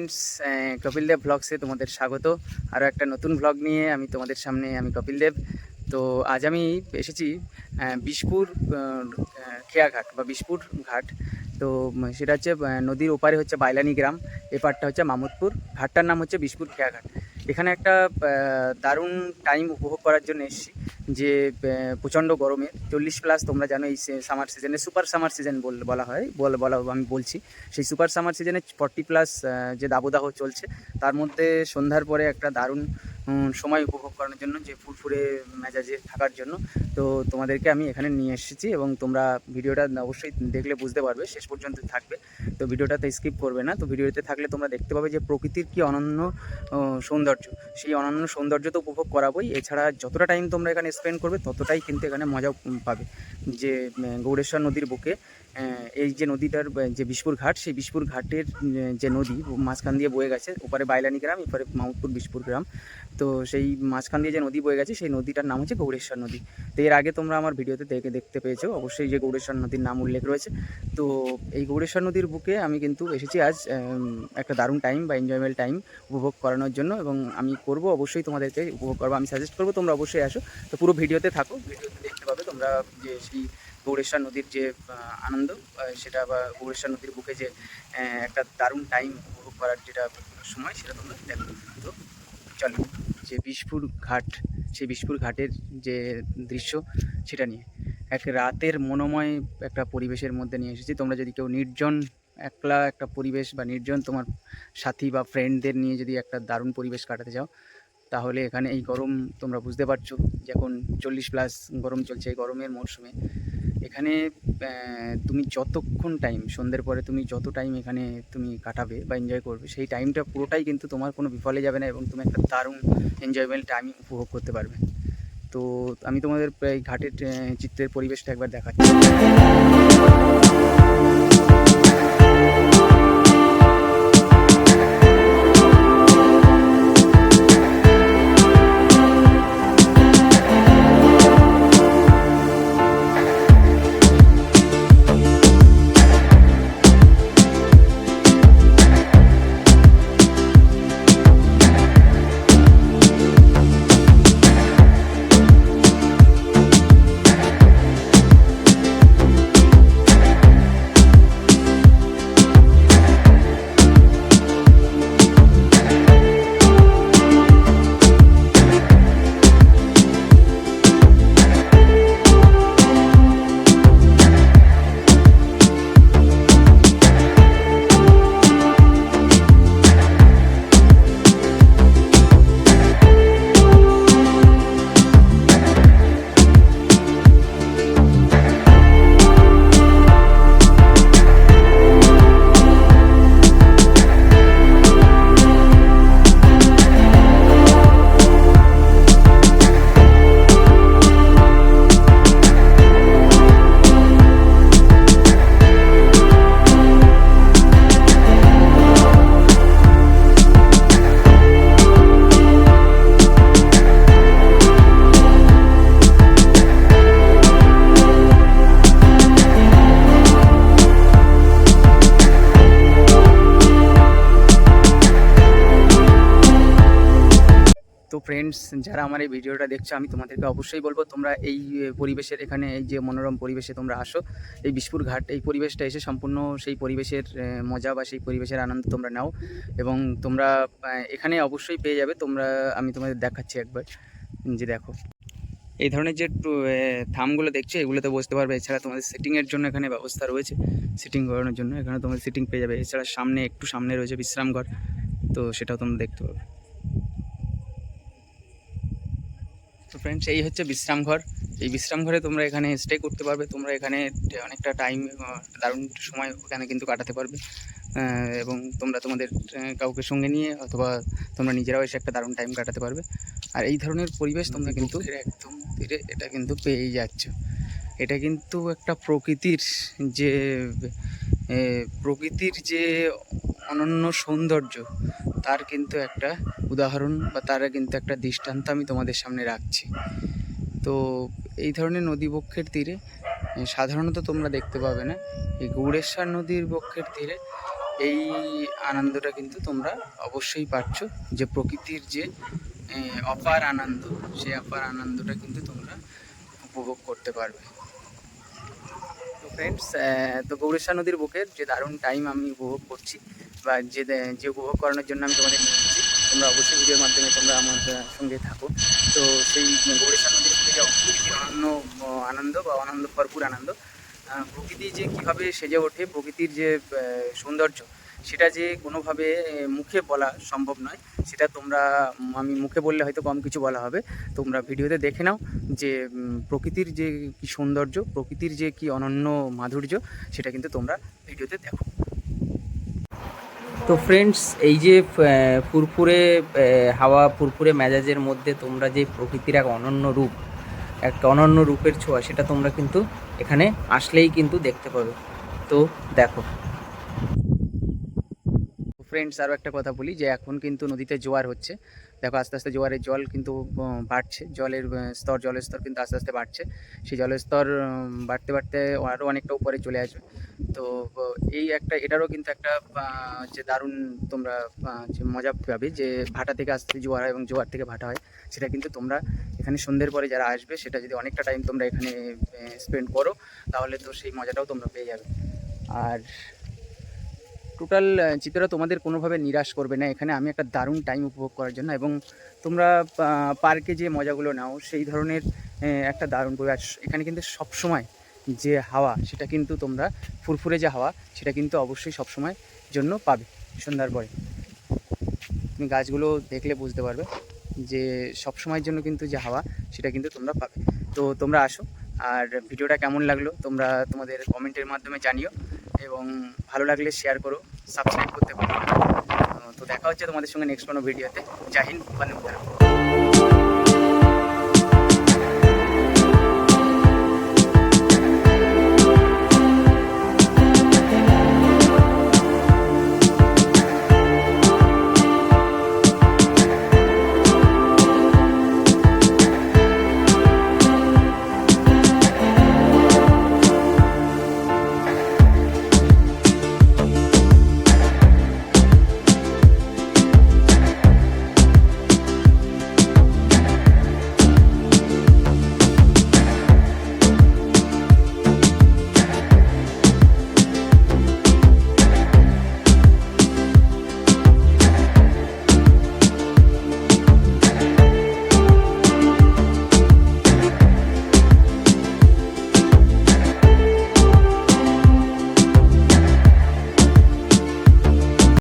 Friends, Kapil Dev ব্লগসে তোমাদের স্বাগত। আরও একটা নতুন ব্লগ নিয়ে আমি তোমাদের সামনে, আমি কপিল দেব। তো আজ আমি এসেছি বিষপুর খেয়াঘাট বা বিষপুর ঘাট। তো সেটা হচ্ছে নদীর ওপারে হচ্ছে বাইলানি গ্রাম, এপারটা হচ্ছে মামুদপুর। ঘাটটার নাম হচ্ছে বিষপুর খেয়াঘাট। এখানে একটা দারুণ টাইম উপভোগ করার জন্য এসেছি। যে প্রচণ্ড গরমে 40+, তোমরা জানো এই সামার সিজনে, সুপার সামার সিজন বলা হয়, আমি বলছি সেই সুপার সামার সিজনে 40+ যে দাবদাহ চলছে, তার মধ্যে সন্ধ্যার পরে একটা দারুণ সময় উপভোগ করানোর জন্য, যে ফুরফুরে মেজাজে থাকার জন্য। তো তোমাদেরকে আমি এখানে নিয়ে এসেছি এবং তোমরা ভিডিওটা অবশ্যই দেখলে বুঝতে পারবে, শেষ পর্যন্ত থাকবে। তো ভিডিওটাতে স্কিপ করবে না। তো ভিডিওতে থাকলে তোমরা দেখতে পাবে যে প্রকৃতির কি অনন্য সৌন্দর্য। সেই অনন্য সৌন্দর্য তো উপভোগ করাবোই, এছাড়া যতটা টাইম তোমরা এখানে স্পেন্ড করবে ততটাই কিন্তু এখানে মজা পাবে। যে গৌড়েশ্বর নদীর বুকে এই যে নদীটার যে বিষপুর ঘাট, সেই বিষপুর ঘাটের যে নদী মাঝখান দিয়ে বয়ে গেছে, ওপারে বাইলানি গ্রাম, এপারে মামুদপুর বিষপুর গ্রাম। তো সেই মাঝখান দিয়ে যে নদী বয়ে গেছে, সেই নদীটার নাম হচ্ছে গৌড়েশ্বর নদী। তো এর আগে তোমরা আমার ভিডিওতে দেখতে পেয়েছো অবশ্যই যে গৌড়েশ্বর নদীর নাম উল্লেখ রয়েছে। তো এই গৌড়েশ্বর নদীর বুকে আমি কিন্তু এসেছি আজ একটা দারুণ টাইম বা এনজয়মেন্ট টাইম উপভোগ করানোর জন্য, এবং আমি করব অবশ্যই, তোমাদেরকে উপভোগ করবো, আমি সাজেস্ট করবো তোমরা অবশ্যই আসো। তো পুরো ভিডিওতে থাকো, ভিডিওতে দেখতে পাবে তোমরা যে সেই গৌড়েশ্বর নদীর যে আনন্দ, সেটা বা গৌড়েশ্বর নদীর বুকে যে একটা দারুণ টাইম উপভোগ করার যেটা সময়, সেটা তোমরা দেখো। তো চলো, যে বিষপুর ঘাট, সেই বিষপুর ঘাটের যে দৃশ্য, সেটা নিয়ে এক রাতের মনোময় একটা পরিবেশের মধ্যে নিয়ে এসেছি। তোমরা যদি কেউ নির্জন একলা একটা পরিবেশ বা নির্জন তোমার সাথী বা ফ্রেন্ডদের নিয়ে যদি একটা দারুণ পরিবেশ কাটাতে চাও, তাহলে এখানে এই গরম তোমরা বুঝতে পারছো, যখন 40+ গরম চলছে, এই গরমের মরশুমে এখানে তুমি যতক্ষণ টাইম সন্ধ্যের পরে তুমি যত টাইম এখানে তুমি কাটাবে বা এনজয় করবে, সেই টাইমটা পুরোটাই কিন্তু তোমার কোনো বিফলে যাবে না, এবং তুমি একটা দারুণ এনজয়মেন্ট টাইম উপভোগ করতে পারবে। তো আমি তোমাদের এই ঘাটের চিত্রের পরিবেশটা একবার দেখাচ্ছি। তো ফ্রেন্ডস, যারা আমার এই ভিডিওটা দেখছো, আমি তোমাদেরকে অবশ্যই বলবো তোমরা এই পরিবেশের, এখানে এই যে মনোরম পরিবেশে তোমরা আসো, এই বিষপুর ঘাট, এই পরিবেশটা এসে সম্পূর্ণ সেই পরিবেশের মজা বা সেই পরিবেশের আনন্দ তোমরা নাও, এবং তোমরা এখানে অবশ্যই পেয়ে যাবে। আমি তোমাদের দেখাচ্ছি একবার, যে দেখো এই ধরনের যে থামগুলো দেখছো, এগুলোতে বসতে পারবে। এছাড়া তোমাদের সিটিংয়ের জন্য এখানে ব্যবস্থা রয়েছে, সিটিং করানোর জন্য এখানে তোমাদের সিটিং পেয়ে যাবে। এছাড়া একটু সামনে রয়েছে বিশ্রামঘর, তো সেটাও তোমরা দেখতে পাবে। তো ফ্রেন্ডস, এই হচ্ছে বিশ্রামঘর। এই বিশ্রামঘরে তোমরা এখানে স্টে করতে পারবে, তোমরা এখানে অনেকটা টাইম, দারুণ সময় এখানে কিন্তু কাটাতে পারবে, এবং তোমরা তোমাদের কাউকে সঙ্গে নিয়ে অথবা তোমরা নিজেরাও এসে একটা দারুণ টাইম কাটাতে পারবে। আর এই ধরনের পরিবেশ তোমরা কিন্তু একদম ধীরে এটা কিন্তু পেয়েই যাচ্ছ। এটা কিন্তু একটা প্রকৃতির যে অনন্য সৌন্দর্য, তার কিন্তু একটা উদাহরণ বা তার কিন্তু একটা দৃষ্টান্ত আমি তোমাদের সামনে রাখছি। তো এই ধরনের নদীবক্ষের তীরে সাধারণত তোমরা দেখতে পাবে না। এই গৌড়েশ্বর নদীর বক্ষের তীরে এই আনন্দটা কিন্তু তোমরা অবশ্যই পাচ্ছ, যে প্রকৃতির যে অপার আনন্দ, সেই অপার আনন্দটা কিন্তু তোমরা উপভোগ করতে পারবে। তো ফ্রেন্ডস, তো গৌরেশ্বর নদীর বুকের যে দারুণ টাইম আমি উপভোগ করছি, বা যে উপভোগ করানোর জন্য আমি তোমাদের নিয়ে এসেছি, তোমরা অবশ্যই ভিডিওর মাধ্যমে তোমরা আমার সঙ্গে থাকো। তো সেই গৌরেশ্বর নদীর বুকে যে প্রকৃতির অনন্য আনন্দ বা আনন্দ, ভরপুর আনন্দ, প্রকৃতি যে কীভাবে সেজে ওঠে, প্রকৃতির যে সৌন্দর্য, সেটা যে কোনোভাবে মুখে বলা সম্ভব নয়। সেটা তোমরা, আমি মুখে বললে হয়তো কম কিছু বলা হবে, তোমরা ভিডিওতে দেখে নাও যে প্রকৃতির যে কী সৌন্দর্য, প্রকৃতির যে কী অনন্য মাধুর্য, সেটা কিন্তু তোমরা ভিডিওতে দেখো। তো ফ্রেন্ডস, এই যে ফুরফুরে হাওয়া, ফুরফুরে মেজাজের মধ্যে তোমরা যে প্রকৃতির এক অনন্য রূপ, একটা অনন্য রূপের ছোঁয়া, সেটা তোমরা কিন্তু এখানে আসলেই কিন্তু দেখতে পাবে। তো দেখো ফ্রেন্ডস, আরও একটা কথা বলি, যে এখন কিন্তু নদীতে জোয়ার হচ্ছে। দেখো আস্তে আস্তে জোয়ারের জল কিন্তু বাড়ছে, জলের স্তর কিন্তু আস্তে আস্তে বাড়ছে। সেই জলের স্তর বাড়তে বাড়তে আরও অনেকটা উপরে চলে আসবে। তো এটারও কিন্তু একটা যে দারুণ তোমরা যে মজা পাবে, যে ভাটা থেকে আস্তে জোয়ার হয় এবং জোয়ার থেকে ভাটা হয়, সেটা কিন্তু তোমরা এখানে সন্ধ্যের পরে যারা আসবে, সেটা যদি অনেকটা টাইম তোমরা এখানে স্পেন্ড করো, তাহলে তো সেই মজাটাও তোমরা পেয়ে যাবে। আর টোটাল চিত্রটা তোমাদের কোনোভাবে নিরাশ করবে না এখানে আমি একটা দারুণ টাইম উপভোগ করার জন্য। এবং তোমরা পার্কে যে মজাগুলো নাও, সেই ধরনের একটা দারুণ পরিবেশ এখানে কিন্তু সবসময় যে হাওয়া, সেটা কিন্তু তোমরা ফুরফুরে যে হাওয়া, সেটা কিন্তু অবশ্যই সবসময় জন্য পাবে। সন্ধ্যার পরে তুমি গাছগুলো দেখলে বুঝতে পারবে যে সবসময়ের জন্য কিন্তু যে হাওয়া, সেটা কিন্তু তোমরা পাবে। তো তোমরা আসো, আর ভিডিওটা কেমন লাগলো তোমরা তোমাদের কমেন্টের মাধ্যমে জানিও, এবং ভালো লাগলে শেয়ার করো, সাবস্ক্রাইব করতে পারো। তো দেখা হচ্ছে তোমাদের সঙ্গে নেক্সট কোনো ভিডিওতে। জয় হিন্দ, বন্দে মাতরম।